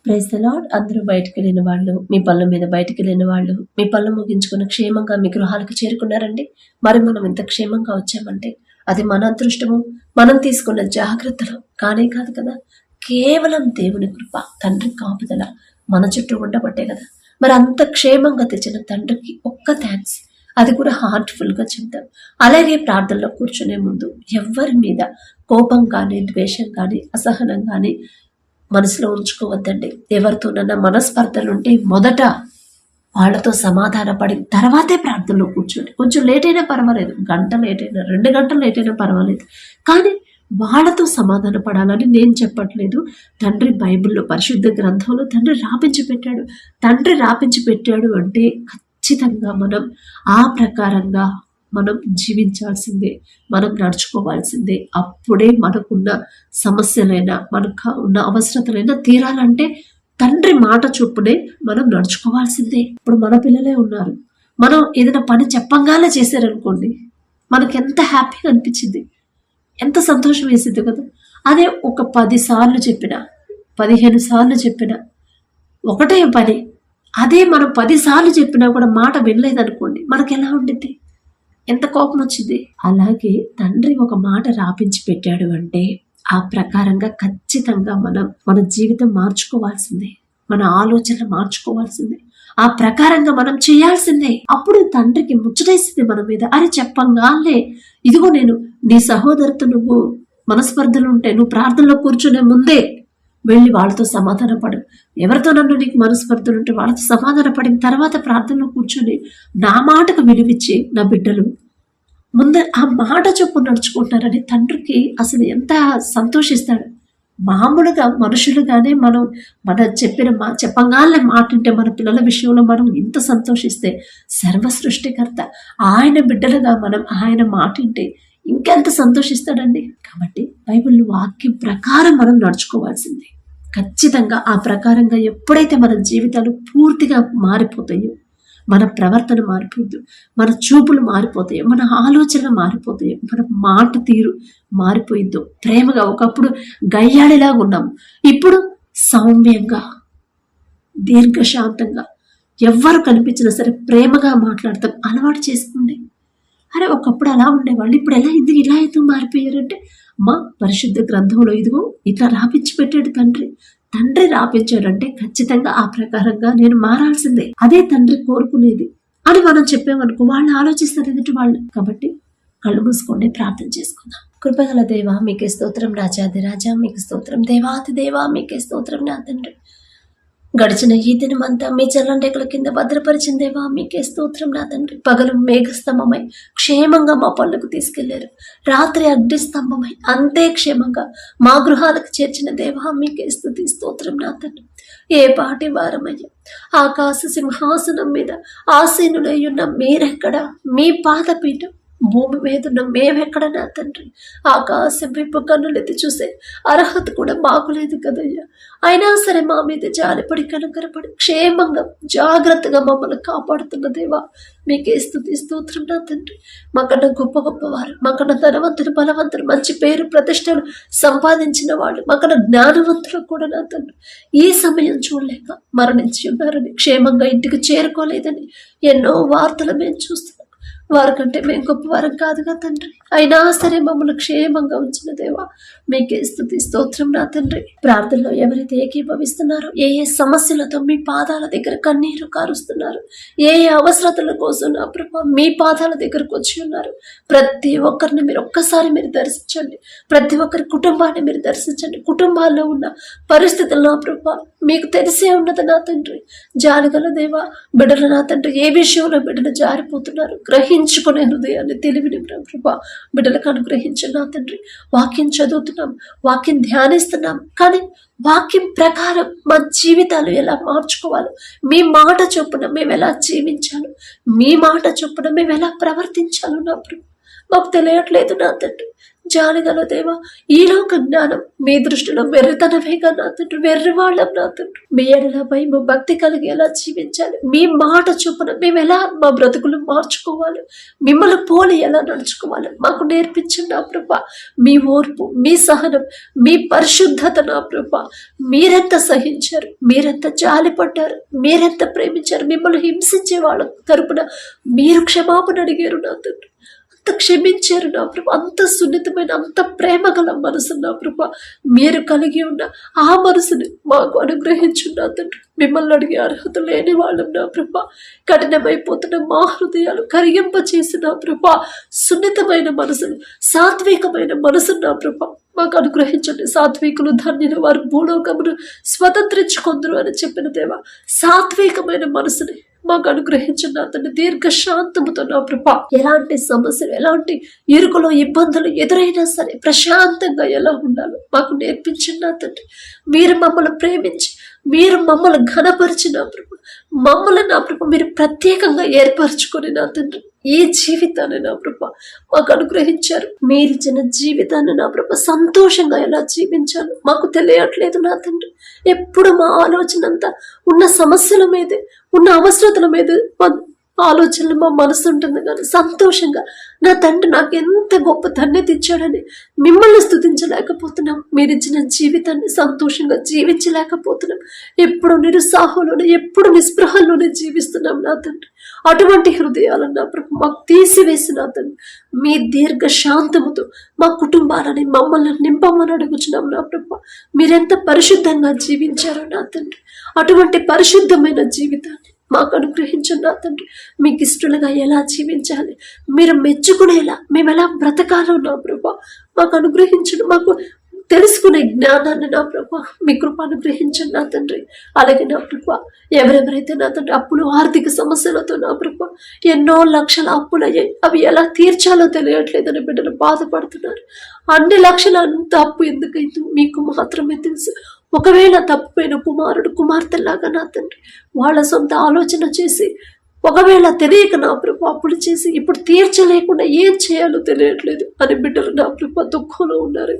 Praise the lord. అందరూ బయటికి వెళ్ళిన వాళ్ళు, మీ పనుల మీద బయటికి వెళ్ళిన వాళ్ళు, మీ పనులు ముగించుకుని క్షేమంగా మీ గృహాలకు చేరుకున్నారండి. మరి మనం ఇంత క్షేమంగా వచ్చామంటే అది మన అదృష్టము, మనం తీసుకున్న జాగ్రత్తలు కానే కాదు కదా. కేవలం దేవుని కృప, తండ్రి కాపుదల మన చుట్టూ ఉండబట్టే కదా. మరి అంత క్షేమంగా తెచ్చిన తండ్రికి ఒక్క థ్యాంక్స్, అది కూడా హార్ట్ఫుల్ గా చెప్తాం. అలాగే ప్రార్థనలో కూర్చునే ముందు ఎవరి మీద కోపం కానీ, ద్వేషం కానీ, అసహనం కానీ మనసులో ఉంచుకోవద్దండి. ఎవరితోనన్నా మనస్పర్ధలుంటే మొదట వాళ్ళతో సమాధాన పడిన తర్వాతే ప్రార్థనలో కూర్చోండి. కొంచెం లేట్ అయినా పర్వాలేదు, గంట లేట్ అయినా, 2 గంటలు లేట్ అయినా పర్వాలేదు, కానీ వాళ్ళతో సమాధాన పడాలని నేను చెప్పట్లేదు. తండ్రి బైబిల్లో, పరిశుద్ధ గ్రంథంలో తండ్రి రాపించి పెట్టాడు అంటే ఖచ్చితంగా మనం ఆ ప్రకారంగా మనం జీవించాల్సిందే, మనం నడుచుకోవాల్సిందే. అప్పుడే మనకున్న సమస్యలైనా, మనకు ఉన్న అవసరతలైనా తీరాలంటే తండ్రి మాట చొప్పునే మనం నడుచుకోవాల్సిందే. ఇప్పుడు మన పిల్లలే ఉన్నారు, మనం ఏదైనా పని చెప్పంగానే చేశారనుకోండి, మనకి ఎంత హ్యాపీగా అనిపించింది, ఎంత సంతోషం వేసింది కదా. అదే ఒక 10 సార్లు చెప్పినా, 15 సార్లు చెప్పినా ఒకటే పని, అదే మనం 10 సార్లు చెప్పినా కూడా మాట వినలేదనుకోండి, మనకి ఎలా ఉండిద్ది, ఎంత కోపం వచ్చింది. అలాగే తండ్రి ఒక మాట రాపించి పెట్టాడు అంటే ఆ ప్రకారంగా ఖచ్చితంగా మనం మన జీవితం మార్చుకోవాల్సిందే, మన ఆలోచనలు మార్చుకోవాల్సిందే, ఆ ప్రకారంగా మనం చేయాల్సిందే. అప్పుడు తండ్రికి ముచ్చటేసింది మన మీద. అరే చెప్పంగానే, ఇదిగో నేను నీ సహోదరితో నువ్వు మనస్పర్ధలు ఉంటే నువ్వు ప్రార్థనలో కూర్చునే ముందే వెళ్ళి వాళ్ళతో సమాధాన పడు. ఎవరితో నన్ను నీకు మనస్పర్ధలు ఉంటే వాళ్ళతో సమాధాన పడిన తర్వాత ప్రార్థనలో కూర్చొని నా మాటకు విలువిచ్చి నా బిడ్డలు ముందు ఆ మాట చొప్పు నడుచుకుంటారని తండ్రికి అసలు ఎంత సంతోషిస్తాడు. మామూలుగా మనుషులుగానే మనం చెప్పంగానే మాట ఉంటే మన పిల్లల విషయంలో మనం ఇంత సంతోషిస్తే, సర్వ సృష్టికర్త ఆయన బిడ్డలుగా మనం ఆయన మాట వింటే ఇంకెంత సంతోషిస్తాడండి. కాబట్టి బైబిల్ వాక్యం ప్రకారం మనం నడుచుకోవాల్సిందే. ఖచ్చితంగా ఆ ప్రకారంగా ఎప్పుడైతే మన జీవితాలు పూర్తిగా మారిపోతాయో, మన ప్రవర్తన మారిపోద్దు, మన చూపులు మారిపోతాయి, మన ఆలోచనలు మారిపోతాయి, మన మాట తీరు మారిపోయిద్దు. ప్రేమగా ఒకప్పుడు గయ్యాడిలాగా ఉన్నాము, ఇప్పుడు సౌమ్యంగా, దీర్ఘశాంతంగా, ఎవ్వరు కనిపించినా సరే ప్రేమగా మాట్లాడతాం. అలవాటు చేసుకోండి. అరే ఒకప్పుడు అలా ఉండేవాళ్ళు, ఇప్పుడు ఎలా ఎందుకు ఇలా అయితే మారిపోయారంటే, మా పరిశుద్ధ గ్రంథంలో ఇదిగో ఇట్లా రాపించి పెట్టాడు తండ్రి రాపించాడంటే ఖచ్చితంగా ఆ ప్రకారంగా నేను మారాల్సిందే, అదే తండ్రి కోరుకునేది అని మనం చెప్పామనుకో, వాళ్ళు ఆలోచిస్తారు ఎదుటి వాళ్ళు. కాబట్టి కళ్ళు మూసుకోండి, ప్రార్థన చేసుకుందాం. కృపగల దేవా మీకే స్తోత్రం, రాజాది రాజా మీకే స్తోత్రం, దేవాతి దేవా మీకే స్తోత్రం. నా తండ్రి, గడిచిన ఈ దినమంతా మీ చల్లంటెకల కింద భద్రపరిచిన దేవా మీకే స్తోత్రం. నా తండ్రి, పగలు మేఘస్తంభమై క్షేమంగా మా పళ్ళకు తీసుకెళ్లారు, రాత్రి అగ్నిస్తంభమై అంతే క్షేమంగా మా గృహాలకు చేర్చిన దేవా మీకే స్తుతి స్తోత్రం. నా తండ్రి, ఏ పాటి వారమయ్యా, ఆకాశ సింహాసనం మీద ఆసీనులయ్యున్న మీరెక్కడ, మీ పాదపీఠం భూమి మీదున్న మేమెక్కడ. నా తండ్రి, ఆకాశం వైపు కన్నులెత్తి చూసే అర్హత కూడా మాకు లేదు కదయ్యా. అయినా సరే మా మీద జాలిపడి కనుకరపడి క్షేమంగా జాగ్రత్తగా మమ్మల్ని కాపాడుతున్న దేవా మీకే స్తుతి స్తోత్రం. నా తండ్రి, మాకన్నా గొప్పవారు, మాకన్నా ధనవంతులు, బలవంతులు, మంచి పేరు ప్రతిష్టలు సంపాదించిన వాళ్ళు, మాకన్నా జ్ఞానవంతులు కూడా నా తండ్రి ఈ సమయం చూడలేక మరణించి ఉన్నారని, క్షేమంగా ఇంటికి చేరుకోలేదని ఎన్నో వార్తలు మేము చూస్తున్నాం. వారికంటే మేము గొప్పవారం కాదుగా తండ్రి, అయినా సరే మమ్మల్ని క్షేమంగా ఉంచిన దేవా మీకే స్తుతి స్తోత్రం. నా తండ్రి, ప్రార్థనలో ఎవరైతే ఏకీభవిస్తున్నారో, ఏ సమస్యలతో మీ పాదాల దగ్గర కన్నీరు కారుస్తున్నారు, ఏ అవసరతల కోసం నా ప్రభా మీ పాదాల దగ్గరకు వచ్చి ఉన్నారు, ప్రతి ఒక్కరిని మీరు ఒక్కసారి మీరు దర్శించండి. ప్రతి ఒక్కరి కుటుంబాన్ని మీరు దర్శించండి. కుటుంబాల్లో ఉన్న పరిస్థితులు నా ప్రభా మీకు తెలిసే ఉన్నది. నా తండ్రి, జాలిగల దేవా, బిడ్డలు నా తండ్రి ఏ విషయంలో బిడ్డలు జారిపోతున్నారు, గ్రహించుకునే హృదయాన్ని, తెలివిని ప్రభా బిడ్డలకు అనుగ్రహించండి. నా తండ్రి, వాక్యం చదువుతున్నాం, వాక్యం ధ్యానిస్తున్నాం, కానీ వాక్యం ప్రకారం మా జీవితాలు ఎలా మార్చుకోవాలో, మీ మాట చొప్పున మేము ఎలా జీవించాలో, మీ మాట చొప్పున మేము ఎలా ప్రవర్తించాలో నా ప్రభు మాకు తెలియట్లేదు. నా తండ్రి, జాలిగల దేవా, ఈ లోక జ్ఞానం మీ దృష్టిలో వెర్రితనమేగా నా తండ్రి, వెర్రి వాళ్ళం నా తండ్రి. మీ ఎడల భయము భక్తి కలిగి ఎలా జీవించాలి, మీ మాట చొప్పున మేము ఎలా మా బ్రతుకులు మార్చుకోవాలి, మిమ్మల్ని పోలి ఎలా నడుచుకోవాలి మాకు నేర్పించండి నా ప్రభా. మీ ఓర్పు, మీ సహనం, మీ పరిశుద్ధత నా ప్రభా. మీరెంత సహించారు, మీరెంత జాలిపడ్డారు, మీరెంత ప్రేమించారు. మిమ్మల్ని హింసించే వాళ్ళ తరపున మీరు క్షమాపణ అడిగారు నా తండ్రి. అంత క్షమించారు నా ప్రభా. అంత సున్నితమైన, అంత ప్రేమ గల మనసు నా ప్రభా మీరు కలిగి ఉన్న ఆ మనసుని మాకు అనుగ్రహించు నా తండ్రి. మిమ్మల్ని అడిగే అర్హత లేని వాళ్ళం నా ప్రభా. కఠినమైపోతున్న మా హృదయాలు కరిగింప చేసి నా ప్రభా సున్నితమైన మనసును, సాత్వికమైన మనసు నా ప్రభా మాకు అనుగ్రహించండి. సాత్వికులు ధన్యులు, వారు భూలోకమును స్వతంత్రించుకొందురు అని చెప్పిన దేవా, సాత్వికమైన మనసుని మాకు అనుగ్రహించండి అతన్ని. దీర్ఘశాంతముతో నా ప్రభా ఎలాంటి సమస్యలు, ఎలాంటి ఇరుకులు, ఇబ్బందులు ఎదురైనా సరే ప్రశాంతంగా ఎలా ఉండాలో మాకు నేర్పించండి అతన్ని. మీరు మమ్మల్ని ప్రేమించి, మీరు మమ్మల్ని ఘనపరిచి నా ప్రభు, మమ్మల్ని నా ప్రభు మీరు ప్రత్యేకంగా ఏర్పరచుకొని నా తండ్రి ఈ జీవితాన్ని నా ప్రభు మాకు అనుగ్రహించారు. మీరిచ్చిన జీవితాన్ని నా ప్రభు సంతోషంగా ఎలా జీవించాలో మాకు తెలియట్లేదు నా తండ్రి. ఎప్పుడు మా ఆలోచన అంతా ఉన్న సమస్యల మీదే, ఉన్న అవసరతల మీద ఆలోచనలు మా మనసు ఉంటుంది. కానీ సంతోషంగా నా తండ్రి నాకు ఎంత గొప్ప ధన్యత ఇచ్చాడని మిమ్మల్ని స్తుతించలేకపోతున్నాం. మీరిచ్చిన జీవితాన్ని సంతోషంగా జీవించలేకపోతున్నాం. ఎప్పుడు నిరుత్సాహంలోనే, ఎప్పుడు నిస్పృహంలోనే జీవిస్తున్నాం నా తండ్రి. అటువంటి హృదయాలను నా ప్రభు మాకు తీసివేసి నా తండ్రి మీ దీర్ఘ శాంతముతో మా కుటుంబాలని మమ్మల్ని నింపమని అడుగుచున్నాం నా ప్రభు. మీరెంత పరిశుద్ధంగా జీవించారో నా తండ్రి, అటువంటి పరిశుద్ధమైన జీవితాన్ని మాకు అనుగ్రహించండి నా తండ్రి. మీకు ఇష్టలుగా ఎలా జీవించాలి, మీరు మెచ్చుకునేలా మేము ఎలా బ్రతకాలో నా ప్రభా మాకు అనుగ్రహించండి. మాకు తెలుసుకునే జ్ఞానాన్ని నా ప్రభా మీ కృప అనుగ్రహించండి నా తండ్రి. అలాగే నా ప్రభా ఎవరెవరైతే నా తండ్రి అప్పులు, ఆర్థిక సమస్యలతో నా ప్రభా ఎన్నో లక్షల అప్పులయ్యాయి, అవి ఎలా తీర్చాలో తెలియట్లేదని బిడ్డలు బాధపడుతున్నారు. అన్ని లక్షల అంత అప్పు ఎందుకైందో మీకు మాత్రమే తెలుసు. ఒకవేళ తప్పిపోయిన కుమారుడు, కుమార్తెలాగా నా తండ్రి వాళ్ళ సొంత ఆలోచన చేసి, ఒకవేళ తెలియక నా ప్రభు అప్పులు చేసి ఇప్పుడు తీర్చలేకుండా ఏం చేయాలో తెలియట్లేదు అని బిడ్డలు నా ప్రభు దుఃఖంలో ఉన్నారు.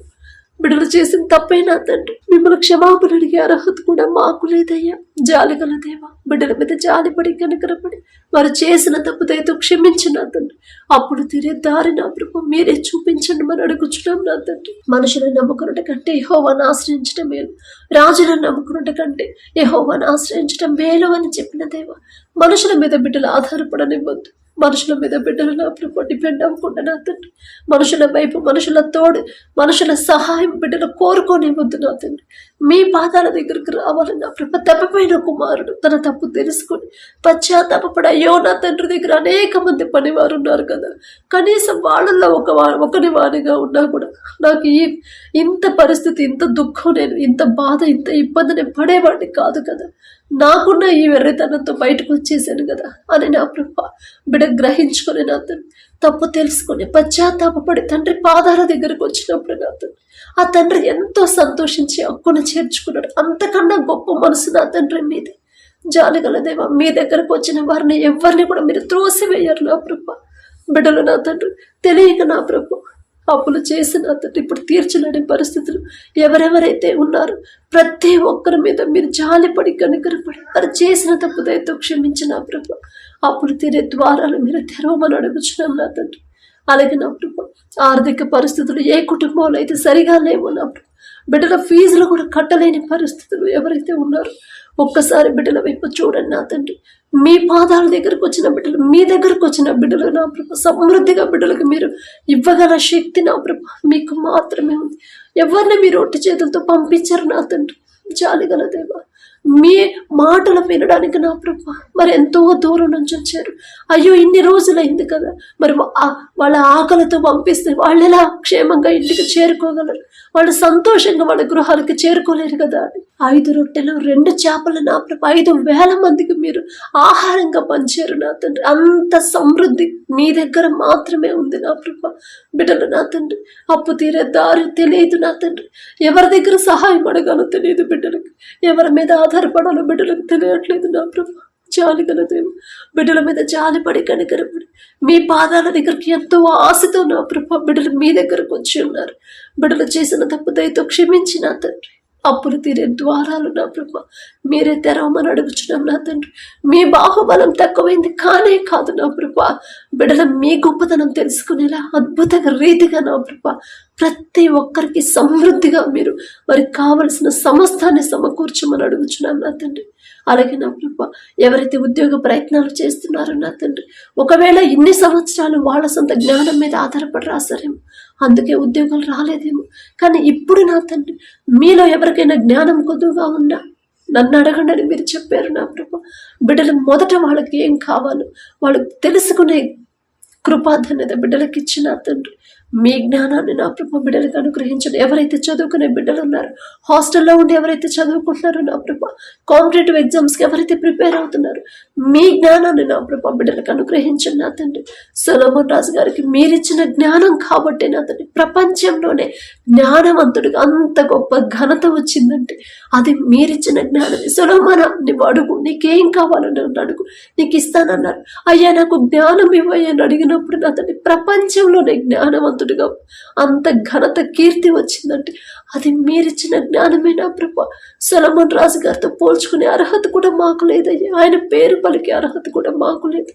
బిడ్డలు చేసిన తప్పైనా తండ్రి మిమ్మల్ని క్షమాపణ అడిగే అర్హత కూడా మాకు లేదయ్యా. జాలిగల దేవా, బిడ్డల మీద జాలిపడి కనికరపడి వారు చేసిన తప్పు దయతో క్షమించిన తండ్రి. అప్పుడు తీరే దారి నా ప్రభు మీరే చూపించండి అని అడుగుచున్నాం నా తండ్రి. మనుషులను నమ్ముకున్నట కంటే యెహోవాను ఆశ్రయించడం మేలు, రాజులను నమ్ముకున్నట కంటే యెహోవాను ఆశ్రయించడం మేలు అని చెప్పిన దేవా, మనుషుల మీద బిడ్డలు ఆధారపడనివ్వద్దు. మనుషుల మీద బిడ్డలు నా ప్రభు డిపెండ్ అవ్వకుండా నా తండ్రి మనుషుల వైపు, మనుషుల తోడు, మనుషుల సహాయం బిడ్డలు కోరుకోనివ్వద్దు నా తండ్రి. మీ పాదాల దగ్గరకు రావాలని నా ప్రభు. తప్పిపోయిన కుమారుడు తన తప్పు తెలుసుకొని పశ్చాత్తాపడి అయ్యో నా తండ్రి దగ్గర అనేక మంది పనివారు ఉన్నారు కదా, కనీసం వాళ్ళల్లో ఒకరి వారిగా ఉన్నా కూడా నాకు ఇంత పరిస్థితి, ఇంత దుఃఖం, నేను ఇంత బాధ, ఇంత ఇబ్బంది నేను పడేవాడిని కాదు కదా, నాకున్న ఈ వెర్రితనంతో బయటకు వచ్చేసాను కదా అని నా ప్రభు బిడ్డ గ్రహించుకొని నా తండ్రి తప్పు తెలుసుకొని పశ్చాత్తాపడి తండ్రి పాదాల దగ్గరకు వచ్చినప్పుడు నా తండ్రి ఆ తండ్రి ఎంతో సంతోషించి హక్కును చేర్చుకున్నాడు. అంతకన్నా గొప్ప మనసు నా తండ్రి మీది. జాలిగల దేవా, మీ దగ్గరకు వచ్చిన వారిని ఎవరిని కూడా మీరు త్రోసివేయరు నా ప్రభు. బిడ్డలు నా తండ్రి తెలియక నా ప్రభు అప్పులు చేసిన తండ్రి ఇప్పుడు తీర్చలేని పరిస్థితులు ఎవరెవరైతే ఉన్నారో ప్రతి ఒక్కరి మీద మీరు జాలిపడి కనికరపడి వారు చేసిన తప్పు దయతో క్షమించిన ప్రభు అప్పులు తీరే ద్వారాలు మీరు తెరవమని అడుగుచున్నాం నా తండ్రి. అలాగే నా ప్రభు ఆర్థిక పరిస్థితులు ఏ కుటుంబంలో అయితే సరిగా లేవో నా ప్రభు, బిడ్డల ఫీజులు కూడా కట్టలేని పరిస్థితులు ఎవరైతే ఉన్నారో ఒక్కసారి బిడ్డల వైపు చూడండి నా తండ్రి. మీ పాదాల దగ్గరకు వచ్చిన బిడ్డలు, మీ దగ్గరకు వచ్చిన బిడ్డలు నా ప్రభు సమృద్ధిగా బిడ్డలకు మీరు ఇవ్వగల శక్తి నా ప్రభు మీకు మాత్రమే ఉంది. ఎవరిని మీరు ఒట్టి చేతులతో పంపించారు నా తండ్రి. జాలిగల దేవా, మీ మాటలు వినడానికి నా ప్రభు మరి ఎంతో దూరం నుంచి వచ్చారు. అయ్యో ఇన్ని రోజులైంది కదా, మరి వాళ్ళ ఆకలితో పంపిస్తే వాళ్ళు ఎలా క్షేమంగా ఇంటికి చేరుకోగలరు, వాళ్ళు సంతోషంగా వాళ్ళ గృహాలకు చేరుకోలేరు కదా అని 5 రొట్టెలు 2 చేపలు నా ప్రభు 5,000 మందికి మీరు ఆహారంగా పంచారు నా తండ్రి. అంత సమృద్ధి మీ దగ్గర మాత్రమే ఉంది నా ప్రభు. బిడ్డలు నా తండ్రి అప్పు తీరే దారి తెలియదు నా తండ్రి. ఎవరి దగ్గర సహాయం అడగాలో తెలియదు బిడ్డలకు, ఎవరి మీద ఆధారపడాలో బిడ్డలకు తెలియట్లేదు నా ప్రభు. జాలిగల దేవ, బిడ్డల మీద జాలిపడి కనికరపడి మీ పాదాల దగ్గరికి ఎంతో ఆశతో నా ప్రభా బిడ్డలు మీ దగ్గరకు వచ్చి ఉన్నారు. బిడ్డలు చేసిన తప్పు దయతో క్షమించి నా తండ్రి అప్పులు తీరే ద్వారాలు నా ప్రభా మీరే తెరవమని అడుగుచున్నాం నా తండ్రి. మీ బాహుబలం తక్కువైంది కానే కాదు నా ప్రభా. బిడ్డల మీ గొప్పతనం తెలుసుకునేలా అద్భుతంగా రీతిగా నా ప్రభా ప్రతి ఒక్కరికి సమృద్ధిగా మీరు వారికి కావలసిన సమస్తాన్ని సమకూర్చమని అడుగుచున్నాం నా తండ్రి. అలాగే నా ప్రభా ఎవరైతే ఉద్యోగ ప్రయత్నాలు చేస్తున్నారో నా తండ్రి, ఒకవేళ ఇన్ని సంవత్సరాలు వాళ్ళ సొంత జ్ఞానం మీద ఆధారపడి రాశారేమో, అందుకే ఉద్యోగాలు రాలేదేమో. కానీ ఇప్పుడు నా తండ్రి మీలో ఎవరికైనా జ్ఞానం కొద్దుగా ఉన్నా నన్ను అడగండి అని మీరు చెప్పారు నా ప్రభా. బిడ్డలు మొదట వాళ్ళకి ఏం కావాలో వాళ్ళకి తెలుసుకునే కృపాధన్యత బిడ్డలకి ఇచ్చిన తండ్రి. మీ జ్ఞానాన్ని నా ప్రభా బిడ్డలకు అనుగ్రహించండి. ఎవరైతే చదువుకునే బిడ్డలు ఉన్నారో, హాస్టల్లో ఉండి ఎవరైతే చదువుకుంటున్నారో నా ప్రభా, కాంపిటేటివ్ ఎగ్జామ్స్కి ఎవరైతే ప్రిపేర్ అవుతున్నారో, మీ జ్ఞానాన్ని నా ప్రభా బిడ్డలకు అనుగ్రహించండి నా తండ్రి. సొలొమోన్ రాజు గారికి మీరిచ్చిన జ్ఞానం కాబట్టి నా తండ్రి ప్రపంచంలోనే జ్ఞానవంతుడిగా అంత గొప్ప ఘనత వచ్చిందంటే అది మీరిచ్చిన జ్ఞానమే. సొలొమోనా నువ్వు అడుగు, నీకేం కావాలో నన్ను అడుగు, నీకు ఇస్తానన్నారు. అయ్యా నాకు జ్ఞానం ఇవ్వయ్యని అడిగినప్పుడు నా తండ్రి ప్రపంచంలోనే జ్ఞానవంతుడిగా అంత ఘనత కీర్తి వచ్చిందంటే అది మీరిచ్చిన జ్ఞానమే నా ప్రభా. సొలొమోన్ రాజు గారితో పోల్చుకునే అర్హత కూడా మాకు లేదయ్యా. ఆయన పేరు పలికే అర్హత కూడా మాకు లేదు.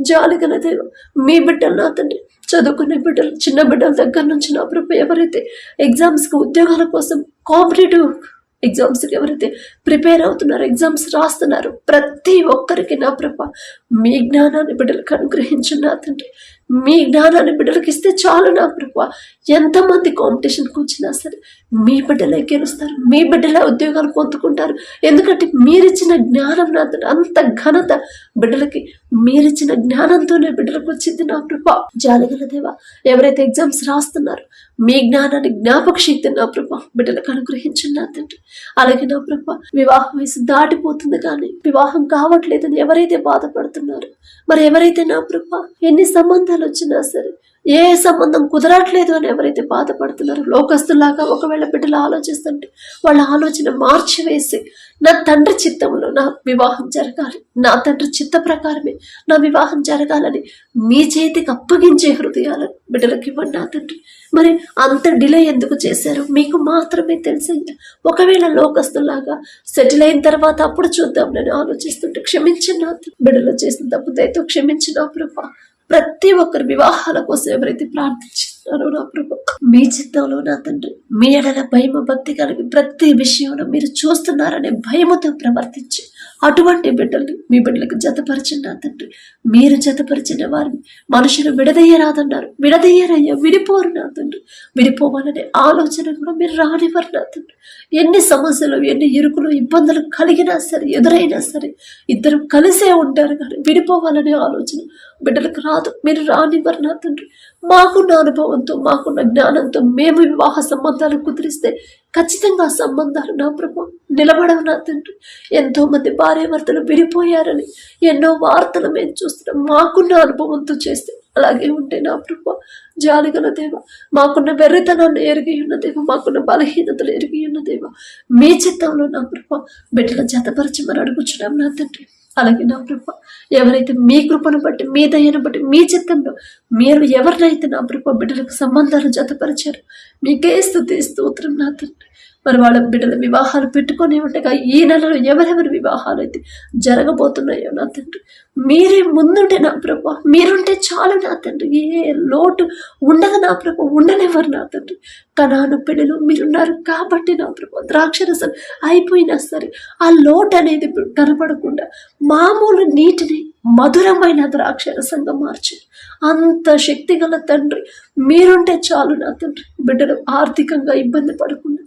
జాలిగల దేవ మీ బిడ్డలు నా తండ్రి, చదువుకునే బిడ్డలు, చిన్న బిడ్డల దగ్గర నుంచి నా ప్రభా ఎవరైతే ఎగ్జామ్స్కి ఉద్యోగాల కోసం కాంపిటేటివ్ ఎగ్జామ్స్కి ఎవరైతే ప్రిపేర్ అవుతున్నారో, ఎగ్జామ్స్ రాస్తున్నారు, ప్రతి ఒక్కరికి నా ప్రభా మీ జ్ఞానాన్ని బిడ్డలకు అనుగ్రహించండి నా తండ్రి. మీ జ్ఞానాన్ని బిడ్డలకు ఇస్తే చాలు నా ప్రభా. ఎంతమంది కాంపిటీషన్కి వచ్చినా సరే మీ బిడ్డలే గెలుస్తారు, మీ బిడ్డలే ఉద్యోగాలు పొందుకుంటారు. ఎందుకంటే మీరిచ్చిన జ్ఞానం నా తండ్రి అంత ఘనత బిడ్డలకి మీరిచ్చిన జ్ఞానంతోనే బిడ్డలకు వచ్చింది నా ప్రభా. జాలిగల దేవా ఎవరైతే ఎగ్జామ్స్ రాస్తున్నారో మీ జ్ఞానాన్ని జ్ఞాపక శక్తి నా ప్రభా బిడ్డలకు అనుగ్రహించండి నా తండ్రి. అలాగే నా ప్రభా వివాహ వయసు దాటిపోతుంది కానీ వివాహం కావట్లేదని ఎవరైతే బాధపడుతున్నారో, మరి ఎవరైతే నా ప్రభా ఎన్ని సంబంధాలు వచ్చినా సరే ఏ సంబంధం కుదరట్లేదు అని ఎవరైతే బాధపడుతున్నారో, లోకస్తులాగా ఒకవేళ బిడ్డలు ఆలోచిస్తుంటే వాళ్ళ ఆలోచన మార్చివేసి నా తండ్రి చిత్తంలో నా వివాహం జరగాలి, నా తండ్రి చిత్త ప్రకారమే నా వివాహం జరగాలని మీ చేతికి అప్పగించే హృదయాలను బిడ్డలకి ఇవ్వండి నా తండ్రి. మరి అంత డిలే ఎందుకు చేశారు మీకు మాత్రమే తెలిసింది. ఒకవేళ లోకస్తులాగా సెటిల్ అయిన తర్వాత అప్పుడు చూద్దాం నేను ఆలోచిస్తుంటే క్షమించిన బిడ్డలు చేసిన తప్పు దయతో క్షమించిన ప్రభా. ప్రతి ఒక్కరి వివాహాల కోసం ఎవరైతే ప్రార్థించున్నారో నా ప్రభు మీ చిత్తంలో నా తండ్రి మీ ఎడల భయము భక్తి కలిగి ప్రతి విషయంలో మీరు చూస్తున్నారనే భయముతో ప్రవర్తించి అటువంటి బిడ్డల్ని మీ బిడ్డలకు జతపరిచిన నా తండ్రి. మీరు జతపరిచిన వారిని మనుషులు విడదయ్యరాదన్నారు, విడదయ్యారయ్యా, విడిపోరు నా తండ్రి. విడిపోవాలనే ఆలోచన కూడా మీరు రానివ్వరు నా తండ్రి. ఎన్ని సమస్యలు, ఎన్ని ఇరుకులు, ఇబ్బందులు కలిగినా సరే, ఎదురైనా సరే ఇద్దరు కలిసే ఉంటారు కానీ విడిపోవాలనే ఆలోచన బిడ్డలకు రాదు, మీరు రానివ్వరు నా తండ్రి. మాకున్న అనుభవంతో, మాకున్న జ్ఞానంతో మేము వివాహ సంబంధాలు కుదిరిస్తే ఖచ్చితంగా సంబంధాలు నా ప్రభు నిలబడవు నా తండ్రి. ఎంతో మంది భార్యాభర్తలు విడిపోయారని ఎన్నో వార్తలు మేము చూస్తున్నాం. మాకున్న అనుభవంతో చేస్తే అలాగే ఉంటే నా ప్రభు జాలిగల దేవ, మాకున్న వెర్రితనాన్ని ఎరిగి ఉన్న దేవ, మాకున్న బలహీనతలు ఎరిగి ఉన్న దేవ, మీ చిత్తంలో నా ప్రభు బిడ్డల జతపరచమని అడుగుచున్నాం నా తండ్రి. అలాగే నా ప్రభా ఎవరైతే మీ కృపను బట్టి, మీ దయను బట్టి, మీ చిత్తంలో మీరు ఎవరినైతే నా ప్రభా బిడ్డలకు సంబంధాలు జతపరిచారు మీకే స్తుతి స్తోత్రం నా తండ్రి. మరి వాళ్ళ బిడ్డల వివాహాలు పెట్టుకొని ఉండగా ఈ నెలలో ఎవరెవరి వివాహాలు అయితే జరగబోతున్నాయో నా తండ్రి మీరే ముందుంటే నా ప్రభా, మీరుంటే చాలు నా తండ్రి. ఏ లోటు ఉండదు నా ప్రభా, ఉండనివ్వరు నా తండ్రి. కనాను పెళ్ళిలో మీరున్నారు కాబట్టి నా ప్రభా ద్రాక్షరసం అయిపోయినా సరే ఆ లోటు అనేది కనపడకుండా మామూలు నీటిని మధురమైన ద్రాక్షరసంగా మార్చి అంత శక్తిగల తండ్రి మీరుంటే చాలు నా తండ్రి. బిడ్డలు ఆర్థికంగా ఇబ్బంది పడకుండా,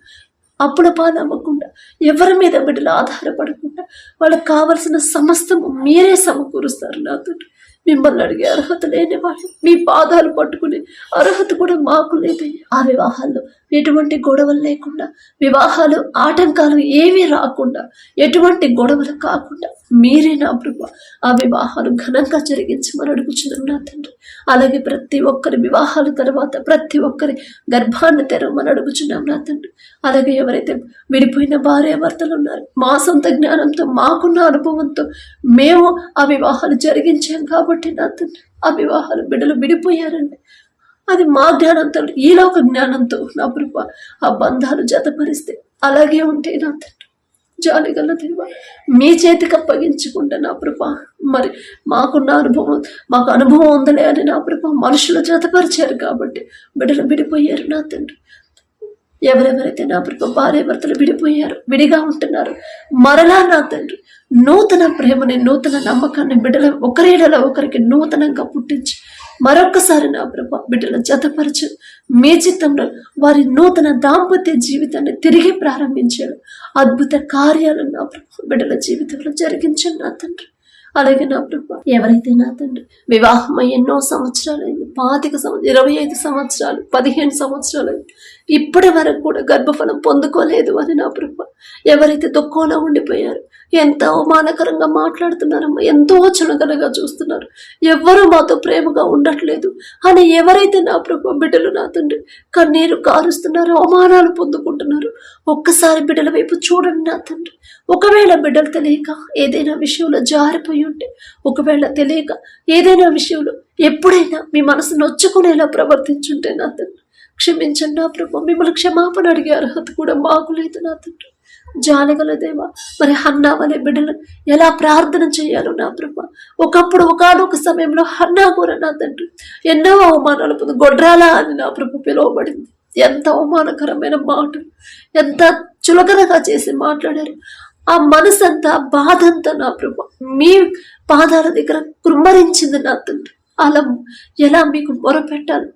అప్పుల పాలవ్వకుండా, ఎవరి మీద బిడ్డలు ఆధారపడకుండా వాళ్ళకి కావలసిన సమస్తము మీరే సమకూరుస్తారు నా తండ్రి. మిమ్మల్ని అడిగే అర్హత లేని వాళ్ళు, మీ పాదాలు పట్టుకునే అర్హత కూడా మాకు లేదు. ఆ వివాహాల్లో ఎటువంటి గొడవలు లేకుండా, వివాహాలు ఆటంకాలు ఏమీ రాకుండా, ఎటువంటి గొడవలు కాకుండా మీరే నా ప్రభు ఆ వివాహాలు ఘనంగా జరిగించమని అడుగుచున్నాం నా తండ్రి. అలాగే ప్రతి ఒక్కరి వివాహాల తర్వాత ప్రతి ఒక్కరి గర్భాన్ని తెరవమని అడుగుచున్నాం నా తండ్రి. అలాగే ఎవరైతే విడిపోయిన భార్యాభర్తలు ఉన్నారు, మా సొంత జ్ఞానంతో మాకున్న అనుభవంతో మేము ఆ వివాహాలు జరిగించాం కాబట్టి నా తండ్రి, ఆ వివాహాలు బిడ్డలు విడిపోయారండి. అది మా జ్ఞానంతో, ఈలోక జ్ఞానంతో నా ప్రభు ఆ బంధాలు జతపరిస్తే అలాగే ఉంటే నా తండ్రి, జాలిగల దేవా మీ చేతికి అప్పగించుకుంటా నా ప్రభు. మరి మాకున్న అనుభవం, మాకు అనుభవం ఉందలే అని నా ప్రభు మనుషులు జతపరిచారు కాబట్టి బిడ్డలు విడిపోయారు నా తండ్రి. ఎవరెవరైతే నా ప్రభు భార్యాభర్తలు విడిపోయారు, విడిగా ఉంటున్నారు, మరలా నా తండ్రి నూతన ప్రేమని, నూతన నమ్మకాన్ని బిడ్డల ఒకరేడల ఒకరికి నూతనంగా పుట్టించి మరొక్కసారి నా ప్రభు బిడ్డల జతపరచు. మీ చిత్తంలో వారి నూతన దాంపత్య జీవితాన్ని తిరిగి ప్రారంభించాడు. అద్భుత కార్యాలను నా ప్రభు బిడ్డల జీవితంలో జరిగించాను నా తండ్రి. అలాగే నా ప్రభు ఎవరైతే నా తండ్రి వివాహమై ఎన్నో సంవత్సరాలైంది, 25 సంవత్సరాలు, 25 సంవత్సరాలు, 15 సంవత్సరాలైంది, ఇప్పటి వరకు కూడా గర్భఫలం పొందుకోలేదు అని నా ప్రభు ఎవరైతే దుఃఖంలో ఉండిపోయారు, ఎంత అవమానకరంగా మాట్లాడుతున్నారమ్మా, ఎంతో చులకనగా చూస్తున్నారు, ఎవ్వరూ మాతో ప్రేమగా ఉండట్లేదు అని ఎవరైతే నా ప్రభు బిడ్డలు నా తండ్రి కన్నీరు కారుస్తున్నారు, అవమానాలు పొందుకుంటున్నారు, ఒక్కసారి బిడ్డల వైపు చూడండి నా తండ్రి. ఒకవేళ బిడ్డలు తెలియక ఏదైనా విషయంలో జారిపోయి ఉంటే, ఒకవేళ తెలియక ఏదైనా విషయంలో ఎప్పుడైనా మీ మనసు నొచ్చుకునేలా ప్రవర్తించుంటే నా తండ్రి క్షమించండి నా ప్రభు. మిమ్మల్ని క్షమాపణ అడిగే అర్హత కూడా మాకు లేదు నా తండ్రి. జానగల దేవా, మరి హన్నా వలె బిడ్డలు ఎలా ప్రార్థన చేయాలో నా ప్రభు. ఒకప్పుడు ఒకనొక సమయంలో హన్నా కూడా నా తండ్రి ఎన్నో అవమానాలు పొంది గొడ్రాలా అని నా ప్రభు పిలువబడింది. ఎంత అవమానకరమైన మాటలు, ఎంత చులకనగా చేసి మాట్లాడారు. ఆ మనసంతా బాధంతా నా ప్రభు మీ పాదాల దగ్గర కుమ్మరించింది నా తండ్రి. అలా ఎలా మీకు మొరపెట్టాలి,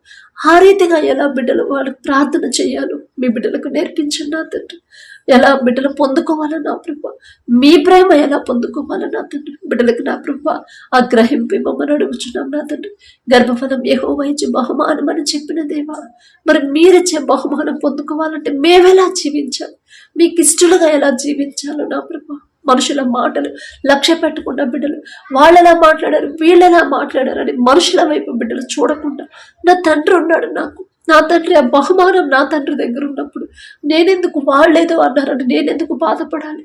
ఆ రీతిగా ఎలా బిడ్డలు వాళ్ళకి ప్రార్థన చేయాలో మీ బిడ్డలకు నేర్పించండి నా తండ్రి. ఎలా బిడ్డలు పొందుకోవాలని నా ప్రభు, మీ ప్రేమ ఎలా పొందుకోవాలని నా తండ్రి బిడ్డలకు నా ప్రభు ఆ గ్రహింపు ఇవ్వమని అడుగుచున్నాం నా తండ్రి. గర్భఫలం యెహోవా ఇచ్చే బహుమానం అని చెప్పిన దేవా, మరి మీరిచ్చే బహుమానం పొందుకోవాలంటే మేమెలా జీవించాలి, మీకు ఇష్టలుగా ఎలా జీవించాలో నా ప్రభు. మనుషుల మాటలు లక్ష్య పెట్టకుండా బిడ్డలు వాళ్ళెలా మాట్లాడారు, వీళ్ళెలా మాట్లాడారు అని మనుషుల వైపు బిడ్డలు చూడకుండా నా తండ్రి ఉన్నాడు నాకు. నా తండ్రి ఆ బహుమానం నా తండ్రి దగ్గర ఉన్నప్పుడు నేనెందుకు వాళ్ళేదో అన్నారని నేనెందుకు బాధపడాలి?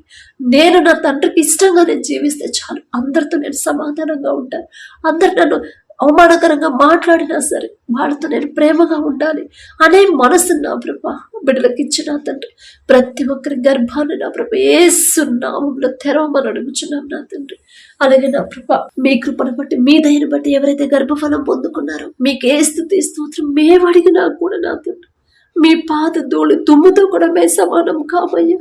నేను నా తండ్రికి ఇష్టంగా నేను జీవిస్తే చాలు, అందరితో నేను సమాధానంగా ఉంటాను. అందరు నన్ను అవమానకరంగా మాట్లాడినా సరే వాళ్ళతో నేను ప్రేమగా ఉండాలి అనే మనసు నా ప్రభు బిడ్డలకు ఇచ్చిన తండ్రి. ప్రతి ఒక్కరి గర్భాన్ని నా ప్రభు యేసు నామములో తెరవమని అడుగుచున్నాం నా తండ్రి. అలాగే నా ప్రభు మీ కృపను బట్టి, మీ దయను బట్టి ఎవరైతే గర్భఫలం పొందుకున్నారో మీకు ఏ స్తుతి స్తోత్రం మేము అడిగినా కూడా నా తండ్రి మీ పాద ధూళి దుమ్ముతో కూడా మేము సమానం కామయ్యా.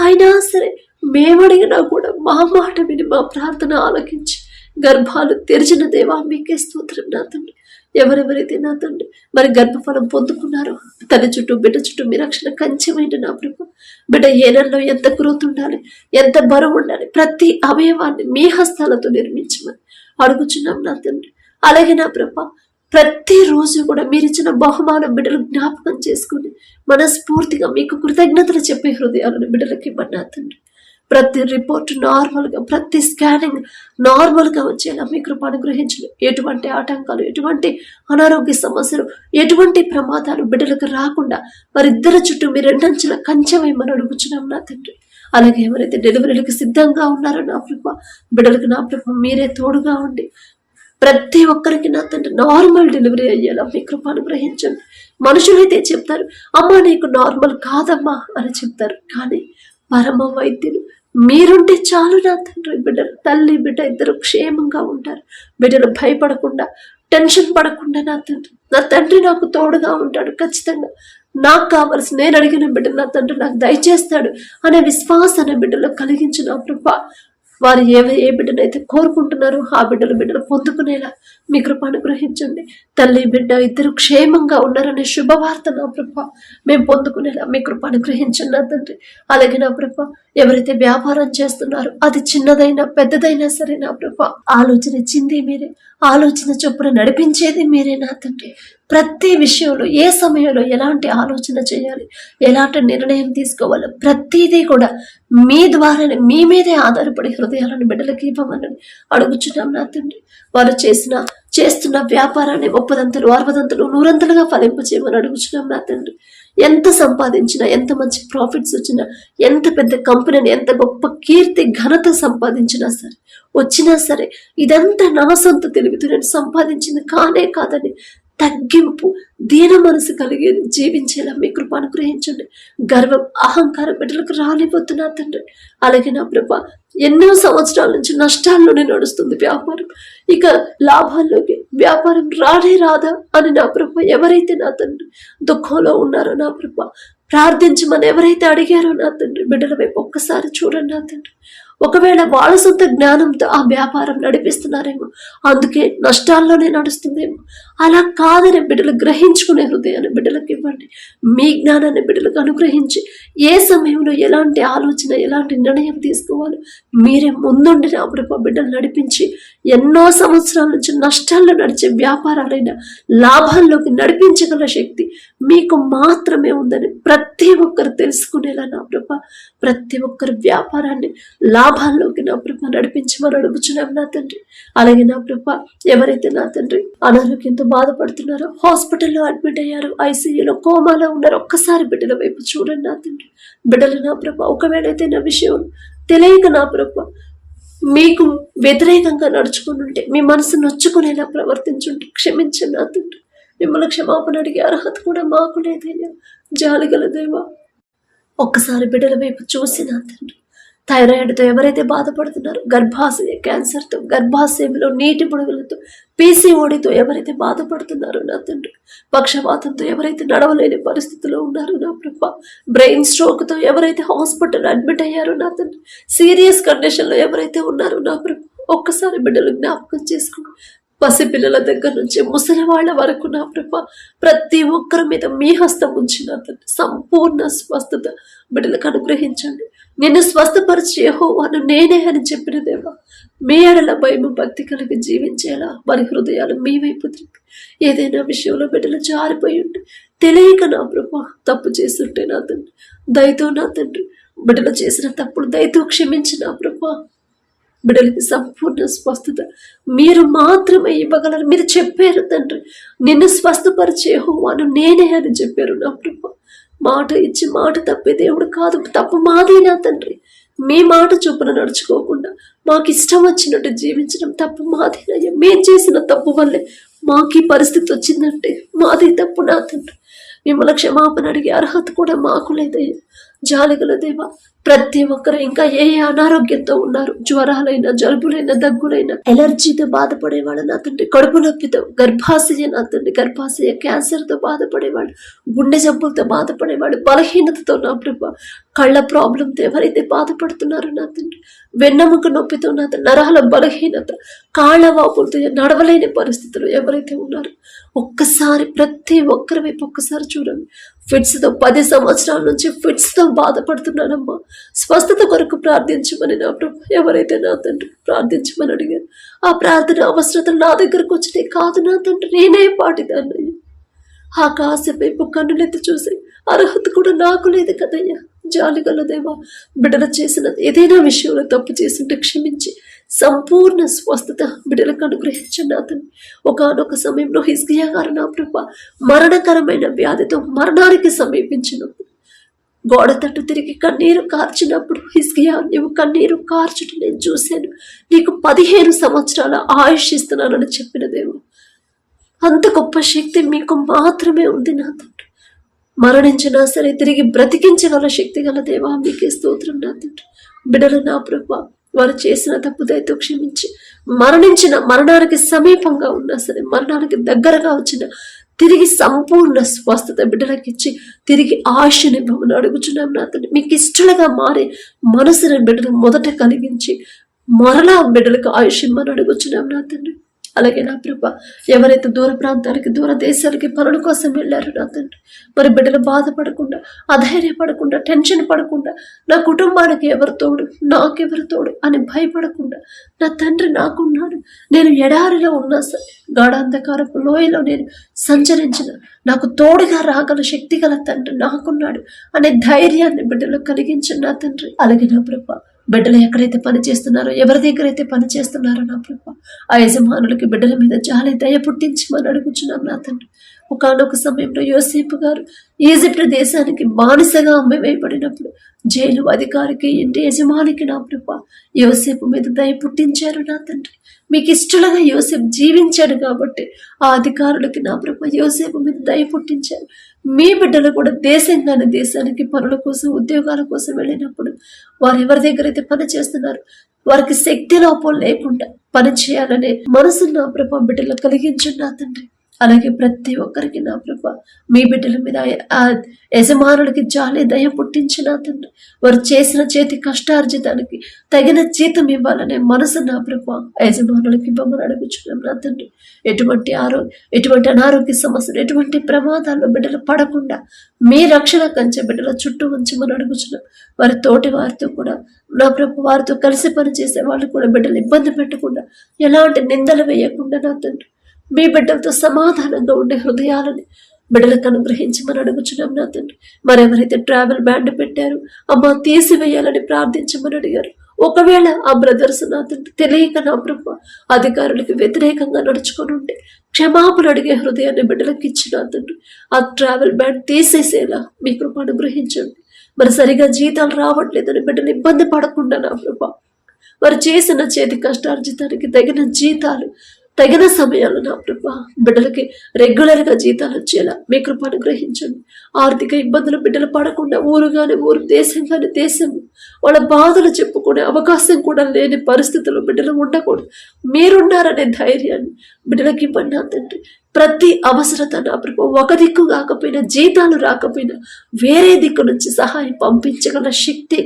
అయినా సరే మేము అడిగినా కూడా మా మాట విని మా ప్రార్థన ఆలకించి గర్భాలు తెరిచిన దేవా మీకే స్తోత్రం నా తండ్రి. ఎవరెవరైతే నా తండ్రి మరి గర్భఫలం పొందుకున్నారో తన చుట్టూ బిడ్డ చుట్టూ మీ రక్షణ కంచెమైన నా ప్రభు. బిడ్డ ఏ నెలలో ఎంత గ్రోత్ ఉండాలి, ఎంత బరువు ఉండాలి, ప్రతి అవయవాన్ని మీ హస్తాలతో నిర్మించమని అడుగుచున్నాం నా తండ్రి. అలాగే నా ప్రభు ప్రతిరోజు కూడా మీరిచ్చిన బహుమానం బిడ్డలు జ్ఞాపకం చేసుకుని మనస్ఫూర్తిగా మీకు కృతజ్ఞతలు చెప్పే హృదయాలను బిడ్డలకి ఇవ్వండి నా తండ్రి. ప్రతి రిపోర్ట్ నార్మల్గా, ప్రతి స్కానింగ్ నార్మల్గా వచ్చేలా మీ కృప అనుగ్రహించండి. ఎటువంటి ఆటంకాలు, ఎటువంటి అనారోగ్య సమస్యలు, ఎటువంటి ప్రమాదాలు బిడ్డలకు రాకుండా వారిద్దరి చుట్టూ మీ రెండంచెల కంచెమని అడుగుచున్నాం నా తండ్రి. అలాగే ఎవరైతే డెలివరీలకు సిద్ధంగా ఉన్నారో నా ప్రభు బిడ్డలకు నా ప్రభు మీరే తోడుగా ఉండి ప్రతి ఒక్కరికి నా తండ్రి నార్మల్ డెలివరీ అయ్యేలా మీ కృప అనుగ్రహించండి. మనుషులైతే చెప్తారు అమ్మా నీకు నార్మల్ కాదమ్మా అని చెప్తారు, కానీ పరమ వైద్యులు మీరుంటే చాలు నా తండ్రి. బిడ్డలు తల్లి బిడ్డ ఇద్దరు క్షేమంగా ఉంటారు. బిడ్డలు భయపడకుండా, టెన్షన్ పడకుండా నా తండ్రి నాకు తోడుగా ఉంటాడు. ఖచ్చితంగా నాకు కావలసి నేను అడిగిన బిడ్డ నా తండ్రి నాకు దయచేస్తాడు అనే విశ్వాసాన్ని బిడ్డలు కలిగించిన నా ప్రభు. వారు ఏ బిడ్డనైతే కోరుకుంటున్నారో ఆ బిడ్డలు పొందుకునేలా మీ కృప అనుగ్రహించండి. తల్లి బిడ్డ ఇద్దరు క్షేమంగా ఉన్నారనే శుభవార్త నా ప్రభు మేము పొందుకునేలా మీ కృప అనుగ్రహించండి నా తండ్రి. అలాగే నా ప్రభు ఎవరైతే వ్యాపారం చేస్తున్నారో అది చిన్నదైనా పెద్దదైనా సరే నా ప్రభు ఆలోచన ఇచ్చింది మీరే, ఆలోచన చొప్పున నడిపించేది మీరే నా తండ్రి. ప్రతి విషయంలో ఏ సమయంలో ఎలాంటి ఆలోచన చేయాలి, ఎలాంటి నిర్ణయం తీసుకోవాలి, ప్రతిదీ కూడా మీ ద్వారానే, మీ మీదే ఆధారపడి హృదయాలను బిడ్డలకి ఇవ్వమని అడుగుచున్నాం నా తండ్రి. వారు చేస్తున్న వ్యాపారాన్ని 30 60 100 ఫలింపు చేయమని అడుగుచున్నాం నా తండ్రి. ఎంత సంపాదించినా, ఎంత మంచి ప్రాఫిట్స్ వచ్చినా, ఎంత పెద్ద కంపెనీని, ఎంత గొప్ప కీర్తి ఘనత సంపాదించినా సరే, వచ్చినా సరే, ఇదంతా నా సొంత తెలివితో నేను సంపాదించింది కానే కాదని తగ్గింపు, దీన మనసు కలిగి జీవించేలా మీ కృప అనుగ్రహించండి. గర్వం, అహంకారం బిడ్డలకు రానిపోతు నా తండ్రి. అలాగే నా ప్రభ, ఎన్నో సంవత్సరాల నుంచి నష్టాల్లోనే నడుస్తుంది వ్యాపారం, ఇక లాభాల్లోకి వ్యాపారం రాదా అని నా ప్రభ ఎవరైతే నా తండ్రి దుఃఖంలో ఉన్నారో నా ప్రభ, ప్రార్థించమని ఎవరైతే అడిగారో నా తండ్రి, బిడ్డల వైపు ఒక్కసారి చూడండి నా తండ్రి. ఒకవేళ వాళ్ళ సొంత జ్ఞానంతో ఆ వ్యాపారం నడిపిస్తున్నారేమో, అందుకే నష్టాల్లోనే నడుస్తుందేమో. అలా కాదని బిడ్డలు గ్రహించుకునే హృదయాన్ని బిడ్డలకు ఇవ్వండి. మీ జ్ఞానాన్ని బిడ్డలకు అనుగ్రహించి ఏ సమయంలో ఎలాంటి ఆలోచన, ఎలాంటి నిర్ణయం తీసుకోవాలో మీరే ముందుండి నా ప్రభు బిడ్డలు నడిపించి ఎన్నో సంవత్సరాల నుంచి నష్టాల్లో నడిచే వ్యాపారాలైన లాభాల్లోకి నడిపించగల శక్తి మీకు మాత్రమే ఉందని ప్రతి ఒక్కరు తెలుసుకునేలా నా ప్రభ, ప్రతి ఒక్కరు వ్యాపారాన్ని లాభాల్లోకి నా ప్రభ నడిపించమని అడుగుచున్నాం నా తండ్రి. అలాగే నా ప్రభ, ఎవరైతే నా తండ్రి అనారోగ్యంతో బాధపడుతున్నారో, హాస్పిటల్లో అడ్మిట్ అయ్యారు, ఐసీయూలో కోమాలో ఉన్నారు, ఒక్కసారి బిడ్డల వైపు చూడండి నా తండ్రి. బిడ్డలు నా ప్రభ, ఒకవేళ అయితే నా విషయం తెలియక నా ప్రభ మీకు వ్యతిరేకంగా నడుచుకుని ఉంటే, మీ మనసు నొచ్చుకునేలా ప్రవర్తించుంటే క్షమించండి నా తండ్రి. మిమ్మల్ని క్షమాపణ అడిగే అర్హత కూడా మాకు లేదయ్యా. జాలిగల దేవా, ఒక్కసారి బిడ్డల వైపు చూసి నా తండ్రి, థైరాయిడ్తో ఎవరైతే బాధపడుతున్నారో, గర్భాశయ క్యాన్సర్తో, గర్భాశయంలో నీటి బుడగలతో, పీసీఓడితో ఎవరైతే బాధపడుతున్నారో నా తండ్రి, పక్షవాతంతో ఎవరైతే నడవలేని పరిస్థితిలో ఉన్నారో నా ప్రభ, బ్రెయిన్ స్ట్రోక్తో ఎవరైతే హాస్పిటల్ అడ్మిట్ అయ్యారో నా తండ్రి, సీరియస్ కండిషన్లో ఎవరైతే ఉన్నారో నా ప్రభ, ఒక్కసారి బిడ్డలు జ్ఞాపకం చేసుకోండి. పసిపిల్లల దగ్గర నుంచి ముసలి వాళ్ళ వరకు నా ప్రభ, ప్రతి ఒక్కరి మీద మీ హస్తం ఉంచి నా తండ్రి సంపూర్ణ స్వస్థత బిడ్డలకు అనుగ్రహించండి. నిన్ను స్వస్థపరిచి యెహోవాను నేనే అని చెప్పిన దేవా, మీ ఎడల భయము భక్తి కలిగి జీవించేలా వారి హృదయాలు మీ వైపు తిరిగి, ఏదైనా విషయంలో బిడ్డలు జారిపోయి ఉంటే, తెలియక నా ప్రభ తప్పు చేస్తుంటే నా తండ్రి దయతో నా తండ్రి, బిడ్డలు చేసిన తప్పుడు దయతో క్షమించి నా ప్రభ, బిడ్డలకి సంపూర్ణ స్వస్థత మీరు మాత్రమే ఇవ్వగలరు. మీరు చెప్పారు తండ్రి, నిన్ను స్వస్థపరిచే యెహోవాను నేనే అని చెప్పారు నా ప్రభ. మాట ఇచ్చి మాట తప్పే దేవుడు కాదు, తప్పు మాదే నా తండ్రి. మీ మాట చొప్పున నడుచుకోకుండా మాకు ఇష్టం వచ్చినట్టు జీవించడం తప్పు మాదేనయ్యా. మేం చేసిన తప్పు వల్లే మాకు ఈ పరిస్థితి వచ్చిందంటే మాది తప్పు నా తండ్రి. మిమ్మల్ని క్షమాపణ అడిగే అర్హత కూడా మాకు లేదయ్యా. జాలిగల దేవా, ప్రతి ఒక్కరు ఇంకా ఏ అనారోగ్యంతో ఉన్నారు, జ్వరాలైనా, జలుబులైనా, దగ్గులైనా, ఎలర్జీతో బాధపడేవాళ్ళు నా తండ్రి, కడుపు నొప్పితో, గర్భాశయ నా తండ్రి, గర్భాశయ క్యాన్సర్తో బాధపడేవాళ్ళు, గుండె జబ్బులతో బాధపడేవాళ్ళు, బలహీనతతో నా ప్రభ, కళ్ళ ప్రాబ్లంతో ఎవరైతే బాధపడుతున్నారో నా తండ్రి, వెన్నెముక నొప్పితో నా తండ్రి, నరాల బలహీనత, కాళ్ళ వాపులతో నడవలేని పరిస్థితులు ఎవరైతే ఉన్నారో ఒక్కసారి ప్రతి ఒక్కరి వైపు ఒక్కసారి చూడండి. ఫిట్స్తో 10 సంవత్సరాల నుంచి ఫిట్స్తో బాధపడుతున్నానమ్మా, స్వస్థత కొరకు ప్రార్థించమని నా ప్రభు ఎవరైతే నా తండ్రి ప్రార్థించమని అడిగారు, ఆ ప్రార్థన అవసరతలు నా దగ్గరకు వచ్చినాయి కాదు నా తండ్రి, నేనే పాటిదాన్నయ్యా. ఆకాశం వైపు కన్నులెత్తి చూసే అర్హత కూడా నాకు లేదు కదయ్యా. జాలిగల దేవా, బిడ్డలు చేసిన ఏదైనా విషయంలో తప్పు చేస్తుంటే క్షమించి సంపూర్ణ స్వస్థత బిడ్డలకు అనుగ్రహించండి అతను. ఒకానొక సమయంలో హిజ్కియా గారు నా ప్రభ మరణకరమైన వ్యాధితో మరణానికి సమీపించినప్పుడు, గోడ తట్టు తిరిగి కన్నీరు కార్చినప్పుడు, హిజ్కియా నువ్వు కన్నీరు కార్చుట నేను చూశాను, నీకు 15 సంవత్సరాల ఆయుష్ ఇస్తున్నానని చెప్పిన దేవా, అంత గొప్ప శక్తి మీకు మాత్రమే ఉంది నా తండ్రి. మరణించినా సరే తిరిగి బ్రతికించగల శక్తి గల దేవా, మీకే స్తోత్రం నా తండ్రి. బిడ్డలు నా ప్రభ వారు చేసిన తప్పు దయతో క్షమించి, మరణానికి సమీపంగా ఉన్నా సరే, మరణానికి దగ్గరగా వచ్చిన తిరిగి సంపూర్ణ స్వస్థత బిడ్డలకు ఇచ్చి తిరిగి ఆయుష్నివ్వమని అడుగుచున్నాం నా తండ్రి. మీకు ఇష్టలుగా మారే మనసుని బిడ్డలు మొదట కలిగించి మరలా బిడ్డలకు ఆయుష్ ఇమ్మని అడుగుచున్నాం నా తండ్రి. అలాగే నా ప్రభ ఎవరైతే దూర ప్రాంతానికి, దూర దేశాలకి పనుల కోసం వెళ్ళారు నా తండ్రి, మరి బిడ్డలు బాధపడకుండా, అధైర్యపడకుండా, టెన్షన్ పడకుండా, నా కుటుంబానికి ఎవరు తోడు, నాకెవరు తోడు అని భయపడకుండా, నా తండ్రి నాకున్నాడు, నేను ఎడారిలో ఉన్నా సరే, గాఢాంధకారపు లోయలో నేను సంచరించిన నాకు తోడుగా రాగల శక్తి గల తండ్రి నాకున్నాడు అనే ధైర్యాన్ని బిడ్డలు కలిగించిన నా తండ్రి. అలాగే నా ప్రభా, బిడ్డలు ఎక్కడైతే పని చేస్తున్నారో, ఎవరి దగ్గర అయితే పని చేస్తున్నారో నా ప్రభా, ఆ యజమానులకి బిడ్డల మీద జాలి దయ పుట్టించమని అడుగుచున్నాం నా తండ్రి. ఒకానొక సమయంలో యోసేపు గారు ఈజిప్ట్ దేశానికి బానిసగా అమ్మివేయబడినప్పుడు జైలు అధికారికి, ఇంటి యజమానికి నా ప్రభా యోసేపు మీద దయ పుట్టించారు నా తండ్రి. మీకు ఇష్టలుగా యోసేపు జీవించాడు కాబట్టి ఆ అధికారులకి నా ప్రభా యోసేపు మీద దయ పుట్టించారు. మీ బిడ్డలు కూడా దేశంగానే దేశానికి పనుల కోసం, ఉద్యోగాల కోసం వెళ్ళినప్పుడు వారు ఎవరి దగ్గర అయితే పని చేస్తున్నారు వారికి శక్తి లోపం లేకుండా పని చేయాలనే మనసు నా ప్రభా బిడ్డలు కలిగించండి నా తండ్రి. అలాగే ప్రతి ఒక్కరికి నా ప్రభా మీ బిడ్డల మీద ఆ యజమానులకి జాలి దయ పుట్టించిన తండ్రి, వారు చేసిన చేతి కష్టార్జితానికి తగిన జీతం ఇవ్వాలనే మనసు నా ప్రభా యజమానులకి ఇవ్వమని అడుగుచున్నాం నా తండ్రి. ఎటువంటి అనారోగ్య సమస్యలు, ఎటువంటి ప్రమాదాల్లో బిడ్డలు పడకుండా మీ రక్షణ కంచె బిడ్డల చుట్టూ ఉంచమని అడుగుచున్నాం. వారి తోటి వారితో కూడా నా ప్రభు వారితో కలిసి పనిచేసే వాళ్ళు కూడా బిడ్డలు ఇబ్బంది పెట్టకుండా, ఎలాంటి నిందలు వేయకుండా నా తండ్రి మీ బిడ్డలతో సమాధానంగా ఉండే హృదయాలని బిడ్డలకు అనుగ్రహించమని అడుగుచున్నాం నా తండ్రి. మరెవరైతే ట్రావెల్ బ్యాండ్ పెట్టారు అమ్మ తీసివేయాలని ప్రార్థించమని అడిగారు, ఒకవేళ ఆ బ్రదర్స్ నా తండ్రి తెలియక నా ప్రభు అధికారులకు వ్యతిరేకంగా నడుచుకొని ఉంటే క్షమాపణ అడిగే హృదయాన్ని బిడ్డలకు ఇచ్చిన తండ్రి. ఆ ట్రావెల్ బ్యాండ్ తీసేసేలా మీ కృప అనుగ్రహించండి. మరి సరిగా జీతాలు రావట్లేదని బిడ్డలు ఇబ్బంది పడకుండా నా ప్రభు వారు చేసిన చేతి కష్టార్జితానికి తగిన జీతాలు, తగిన సమయాలు నా ప్రభా బిడ్డలకి రెగ్యులర్గా జీతాలు వచ్చేలా మీ కృప అనుగ్రహించండి. ఆర్థిక ఇబ్బందులు బిడ్డలు పడకుండా ఊరు, దేశం దేశం వాళ్ళ బాధలు చెప్పుకునే అవకాశం కూడా లేని పరిస్థితుల్లో బిడ్డలు ఉండకూడదు. మీరున్నారనే ధైర్యాన్ని బిడ్డలకి ఇవ్వండి నా తండ్రి. ప్రతి అవసరత నా ప్రభు ఒక దిక్కు కాకపోయినా, జీతాలు రాకపోయినా వేరే దిక్కు నుంచి సహాయం పంపించగల శక్తి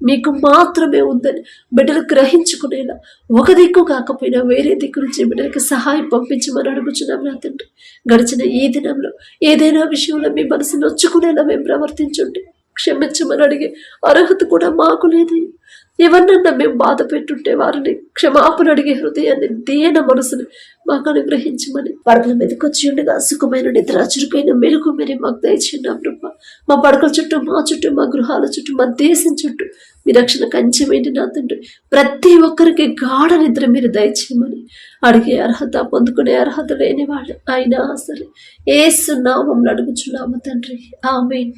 మీకు మాత్రమే ఉందని బిడ్డలు గ్రహించుకునేలా, ఒక దిక్కు కాకపోయినా వేరే దిక్కు నుంచి బిడ్డలకి సహాయం పంపించమని అడుగుచున్నాం నా తండ్రి. గడిచిన ఈ దినంలో ఏదైనా విషయంలో మీ మనసు నొచ్చుకునేలా మేము ప్రవర్తించుంటే క్షమించమని అడిగే అర్హత కూడా మాకు లేదు. ఎవరినన్నా మేము బాధ పెట్టుంటే వారిని క్షమాపణ అడిగే హృదయాన్ని, దీన మనసుని మాకు అనుగ్రహించమని పడకల మీదకి వచ్చి ఉండగా సుఖమైన నిద్ర, చురుకైన మెలకు మీరు మాకు దయచేయండి ప్రభా. మా పడకల చుట్టూ, మా చుట్టూ, మా గృహాల చుట్టూ, మా దేశం చుట్టూ మీ రక్షణ కంచెమేంటి నా తండ్రి. ప్రతి ఒక్కరికి గాఢ నిద్ర మీరు దయచేయమని అడిగే అర్హత, పొందుకునే అర్హత లేని వాళ్ళు అయినా సరే యేసు నామములో అడుగుచున్నాము తండ్రి. ఆమేన్.